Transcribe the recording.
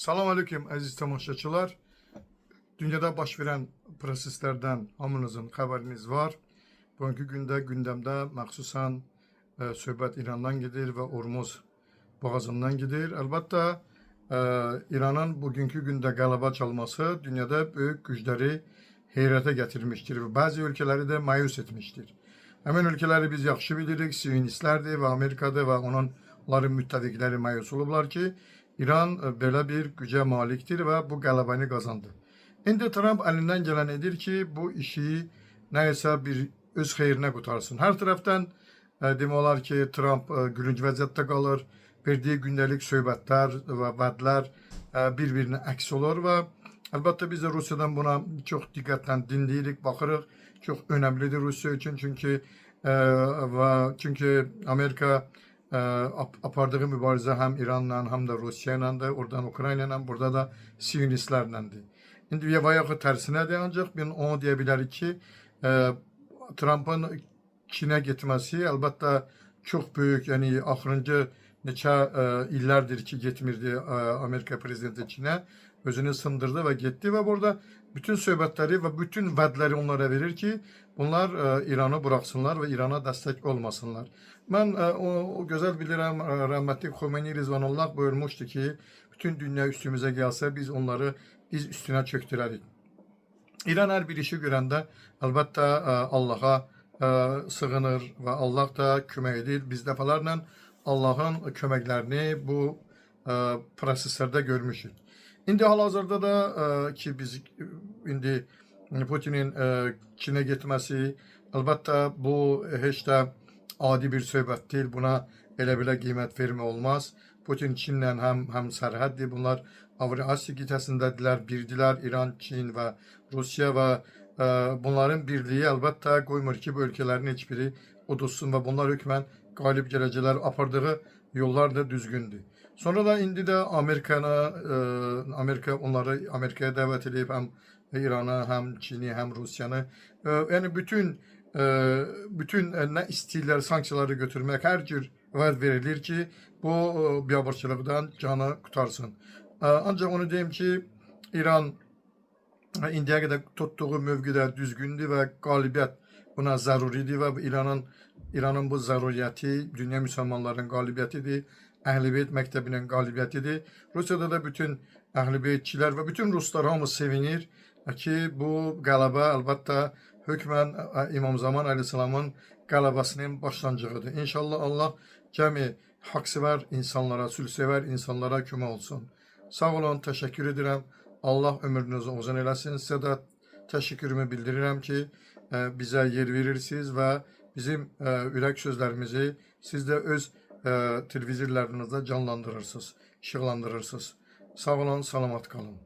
Salam aleyküm əziz tamaşaçılar. Dünyada baş verən proseslərdən hamınızın xəbəriniz var. Bugünkü gündə gündəmdə məxsusən söhbət İrandan gedir və Ormuz boğazından gedir. Əlbəttə İranın bugünkü gündə qələbə çalması dünyada böyük gücləri heyrətə gətirmişdir və bəzi ölkələri də məyus etmişdir. Həmin ölkələri biz yaxşı bilirik, siyonistlərdir və Amerikada və onların müttəfiqləri məyus olublar ki, İran belə bir gücə malikdir və bu qələbəni qazandı. İndi Trump əlindən gələn edir ki, bu işi nəyəsə bir öz xeyrinə qutarsın. Hər tərəfdən demək olar ki, Trump gülünc vəziyyətdə qalır. Verdiyi gündəlik söhbətlər və vədlər bir-birinə əks olur və əlbəttə biz də Rusiyadan buna çox diqqətlə dinləyirik, baxırıq. Çox önəmlidir Rusiya üçün çünki Amerika apardığı mübarizə həm İranla, həm də Rusiya ilə, oradan Ukrayna ilə, burada da siyonistlərlədir. İndi yaxud tərsinədir, ancaq biz onu deyə bilərik ki, Trump'ın Çinə getməsi əlbəttə çox böyük, yəni axırıncı neçə illərdir ki, getmirdi Amerika prezidenti Çinə, özünü sındırdı və getdi və burada bütün söhbətləri və bütün vədləri onlara verir ki, bunlar İranı buraxsınlar və İrana dəstək olmasınlar. Mən o gözəl bilirəm, rəhmətli Xomeyni Rizvanullah buyurmuşdu ki, bütün dünya üstümüzə gəlsə biz onları biz üstünə çöktürərik. İran hər bir işi görəndə əlbəttə Allaha sığınır və Allah da kömək edir. Biz dəfələrlə Allahın köməklərini bu proseslərdə görmüşük. İndi hal-hazırda da ki biz indi Putinin Çinə getməsi əlbəttə bu heç də adi bir söhbət deyil. Buna elə-belə qiymət vermək olmaz. Putin Çinlə həm sərhəddir. Bunlar Avrasiya qitəsindədirlər, birdilər. İran, Çin və Rusiya və bunların birliyi əlbəttə qoymur ki, bu ölkələrin heç biri uduzsun və bunlar hökmən qalib gələcəklər. Apardığı yollar da düzgündür. Sonra da indi də Amerika onları Amerikaya dəvət edib, həm İranı, həm Çini, həm Rusiyanı. Yəni bütün nə istəyirlər sanksiyaları götürmək, hər cür vəd verilir ki, bu biabırçılıqdan canı qutarsın. Ancaq onu deyim ki, İran indiyə qədər tutduğu mövqedə düzgündür və qalibiyyət buna zəruridir və İranın bu zəruriyyəti dünya müsəlmanların qalibiyyətidir. Əhl-i-Beyt məktəbinin qalibiyyətidir. Rusiyada da bütün Əhl-i-Beytçilər və bütün Ruslar hamı sevinir ki, bu qələbə əlbəttə hökmən İmam Zaman Əleyhisselamın qələbəsinin başlanğıcıdır. İnşallah Allah cəmi haqsevər insanlara, sülhsevər insanlara kömək olsun. Sağ olun, təşəkkür edirəm. Allah ömrünüzü uzun eləsin. Sizə də təşəkkürümü bildirirəm ki, bizə yer verirsiniz və bizim ürək sözlərimizi siz də öz televizorlarınızda canlandırırsınız, işıqlandırırsınız. Sağ olun, salamat qalın.